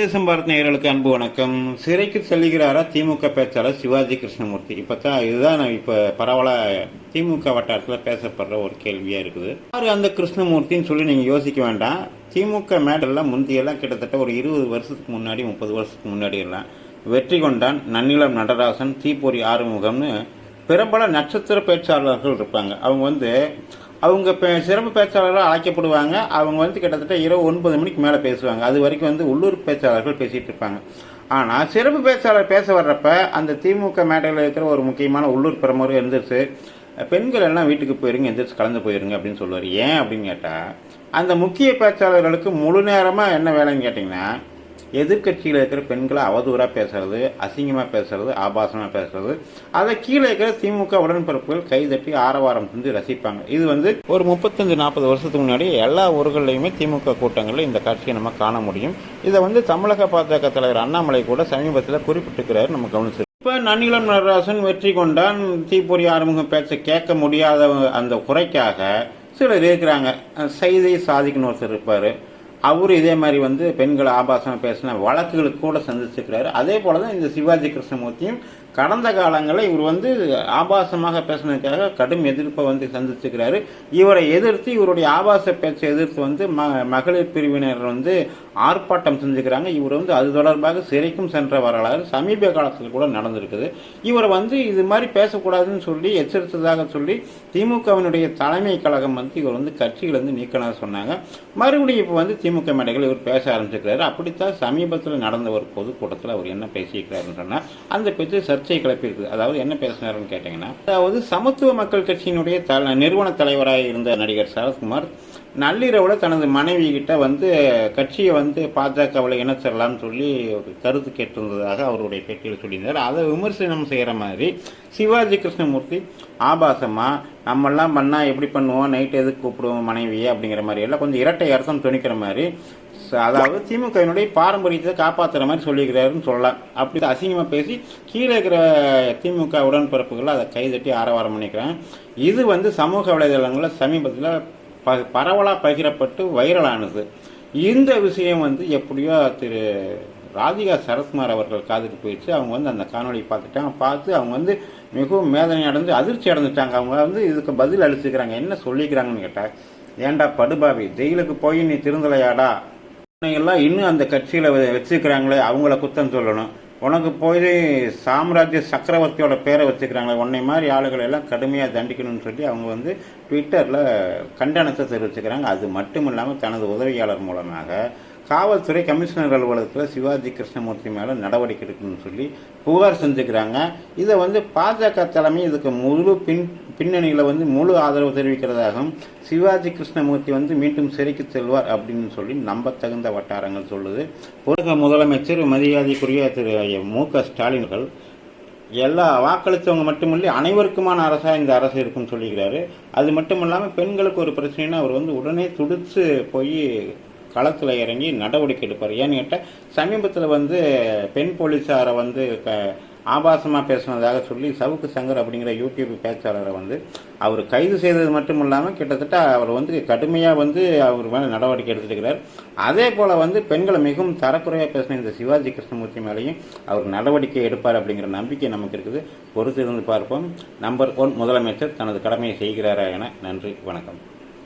தேசம் பாரத் நேயர்களுக்கு அன்பு வணக்கம். சிறைக்கு செல்கிறாரா திமுக பேச்சாளர் சிவாஜி கிருஷ்ணமூர்த்தி? இதுதான் இப்போ பரவலாக திமுக வட்டாரத்தில் பேசப்படுற ஒரு கேள்வியாக இருக்குது. யாரு அந்த கிருஷ்ணமூர்த்தின்னு சொல்லி நீங்கள் யோசிக்க வேண்டாம். திமுக மேடெல்லாம் முந்தியெல்லாம் கிட்டத்தட்ட ஒரு 20 வருஷத்துக்கு முன்னாடி 30 வருஷத்துக்கு முன்னாடி எல்லாம் வெற்றி கொண்டான், நன்னிலம் நடராசன், தீப்பொறி ஆறுமுகம்னு பிரபல நட்சத்திர பேச்சாளர்கள் இருப்பாங்க. அவங்க சிறப்பு பேச்சாளர்களாக அழைக்கப்படுவாங்க. அவங்க கிட்டத்தட்ட இரவு 9 மணிக்கு மேலே பேசுவாங்க. அது வரைக்கும் உள்ளூர் பேச்சாளர்கள் பேசிகிட்டு இருப்பாங்க. ஆனால் சிறப்பு பேச்சாளர் பேச வர்றப்ப அந்த திமுக மேடையில் இருக்கிற ஒரு முக்கியமான உள்ளூர் பிரமுகர் எந்திரிச்சு பெண்கள் எல்லாம் வீட்டுக்கு போயிருங்க, எந்திரிச்சு கலந்து போயிருங்க அப்படின்னு சொல்லுவார். ஏன் அப்படின்னு கேட்டால், அந்த முக்கிய பேச்சாளர்களுக்கு முழு நேரமாக என்ன வேலைன்னு கேட்டிங்கன்னா, எதிர்கட்சியில் இருக்கிற பெண்களை அவதூறாக பேசுறது, அசிங்கமாக பேசுறது, ஆபாசமாக பேசுறது, அதை கீழே இருக்கிற திமுக உடன்பிறப்புகள் கைதட்டி ஆரவாரம் செஞ்சு ரசிப்பாங்க. இது ஒரு 35-40 வருஷத்துக்கு முன்னாடி எல்லா ஊர்களையுமே திமுக கூட்டங்களில் இந்த காட்சியை நம்ம காண முடியும். இதை தமிழக பாஜக தலைவர் அண்ணாமலை கூட சமீபத்தில் குறிப்பிட்டிருக்கிறார், நம்ம கவனிச்சு. இப்போ நன்னிலம் நடராசன் வெற்றி கொண்டான், தீப்பொறி ஆறுமுகம் பேச்சை கேட்க முடியாத அந்த குறைக்காக சிலர் இருக்கிறாங்க. செய்தி சாதிக்குன்னு ஒருத்தர் இருப்பார். அவரு இதே மாதிரி பெண்களை ஆபாசமாக பேசின வழக்குகளுக்கு கூட சந்திச்சிருக்கிறாரு. அதே போல தான் இந்த சிவாஜி கிருஷ்ணமூர்த்தியும் கடந்த காலங்களில் இவர் ஆபாசமாக பேசினதுக்காக கடும் எதிர்ப்பை சந்திச்சிருக்கிறாரு. இவரை எதிர்த்து, இவருடைய ஆபாச பேச்சை எதிர்த்து மகளிர் பிரிவினர் ஆர்ப்பாட்டம் செஞ்சுக்கிறாங்க. இவர் அது தொடர்பாக சிறைக்கும் சென்ற வரலாறு சமீப காலத்தில் கூட நடந்திருக்குது. இவர் இது மாதிரி பேசக்கூடாதுன்னு சொல்லி எச்சரித்ததாக சொல்லி திமுகவினுடைய தலைமை கழகம் இவர் கட்சியில் நீக்கினா சொன்னாங்க. மறுபடியும் இப்போ திமுக மேடைகள் இவர் பேச ஆரம்பிச்சிருக்கிறாரு. அப்படித்தான் சமீபத்தில் நடந்த ஒரு பொதுக்கூட்டத்தில் அவர் என்ன பேசியிருக்கிறாருன்னு சொன்னால், அந்த பேச்சு சர்ச்சை கிளப்பியிருக்குது. அதாவது என்ன பேசினாருன்னு கேட்டீங்கன்னா, சமத்துவ மக்கள் கட்சியினுடைய நிறுவன தலைவராக இருந்த நடிகர் சரத்குமார் நள்ளிரவில் தனது மனைவி கிட்ட கட்சியை பாஜகவில் இணைச்சிடலாம்னு சொல்லி ஒரு கருத்து கேட்டிருந்ததாக அவருடைய பேட்டியில் சொல்லியிருந்தார். அதை விமர்சனம் செய்கிற மாதிரி சிவாஜி கிருஷ்ணமூர்த்தி ஆபாசமாக நம்மெல்லாம் பண்ணால் எப்படி பண்ணுவோம், நைட்டு எதுக்கு கூப்பிடுவோம் மனைவியை அப்படிங்கிற மாதிரி எல்லாம் கொஞ்சம் இரட்டை அர்த்தம் துணிக்கிற மாதிரி, அதாவது திமுகவினுடைய பாரம்பரியத்தை காப்பாற்றுற மாதிரி சொல்லிக்கிறாருன்னு சொல்லலாம். அப்படி அசிங்கமாக பேசி கீழே இருக்கிற திமுக உடன்பிறப்புகள் அதை கைதட்டி ஆரவாரம் பண்ணிக்கிறாங்க. இது சமூக வலைதளங்களில் சமீபத்தில் பரவலாக பகிரப்பட்டு வைரலானது. இந்த விஷயம் எப்படியோ திரு ராதிகா சரத்குமார் அவர்கள் காதுக்கு போயிடுச்சு. அவங்க அந்த காணொலி பார்த்துட்டாங்க. பார்த்து அவங்க மிகவும் வேதனை அடைஞ்சு அதிர்ச்சி அடைஞ்சிட்டாங்க. அவங்க இதுக்கு பதில் அளிச்சுக்கிறாங்க. என்ன சொல்லிக்கிறாங்கன்னு கேட்டால், ஏண்டா படுபாவி, ஜெயிலுக்கு போய் நீ திருந்தலையாடா, எல்லாம் இன்னும் அந்த கட்சியில் வச்சுக்கிறாங்களே அவங்கள குத்தம் சொல்லணும், உனக்கு போய் சாம்ராஜ்ய சக்கரவர்த்தியோட பேரை வச்சுக்கிறாங்களே, உன்னை மாதிரி ஆளுகளை எல்லாம் கடுமையாக தண்டிக்கணும்னு சொல்லி அவங்க ட்விட்டரில் கண்டனத்தை தெரிவிச்சுக்கிறாங்க. அது மட்டும் இல்லாமல் தனது உதவியாளர் மூலமாக காவல்துறை கமிஷனர் அலுவலகத்தில் சிவாஜி கிருஷ்ணமூர்த்தி மேலே நடவடிக்கை எடுக்கணும்னு சொல்லி புகார் செஞ்சுக்கிறாங்க. இதை பாஜக தலைமை இதுக்கு முழு பின்னணியில் முழு ஆதரவு தெரிவிக்கிறதாகவும், சிவாஜி கிருஷ்ணமூர்த்தி மீண்டும் சிறைக்கு செல்வார் அப்படின்னு சொல்லி நம்பத்தகுந்த வட்டாரங்கள் சொல்லுது. ஊரக முதலமைச்சர் மரியாதைக்குரிய திரு மு.க. ஸ்டாலின்கள் எல்லா வாக்களித்தவங்க மட்டுமில்லை அனைவருக்குமான அரசாக இந்த அரசு இருக்குன்னு சொல்லிக்கிறாரு. அது மட்டும் இல்லாமல் பெண்களுக்கு ஒரு பிரச்சனைனா அவர் உடனே துடிச்சு போய் களத்தில் இறங்கி நடவடிக்கை எடுப்பார். ஏன்னு கேட்டால், சமீபத்தில் பெண் போலீஸாரை ஆபாசமாக பேசினதாக சொல்லி சவுக்கு சங்கர் அப்படிங்கிற யூடியூப் பேச்சாளரை அவர் கைது செய்தது மட்டும் இல்லாமல் கிட்டத்தட்ட அவர் கடுமையாக அவர் மேலே நடவடிக்கை எடுத்துருக்கிறார். அதே போல் பெண்களை மிகவும் தரக்குறையாக பேசின இந்த சிவாஜி கிருஷ்ணமூர்த்தி மேலேயும் அவர் நடவடிக்கை எடுப்பார் அப்படிங்கிற நம்பிக்கை நமக்கு இருக்குது. பொறுத்திருந்து பார்ப்போம். நம்பர் 1 முதலமைச்சர் தனது கடமையை செய்கிறாரா என. நன்றி, வணக்கம்.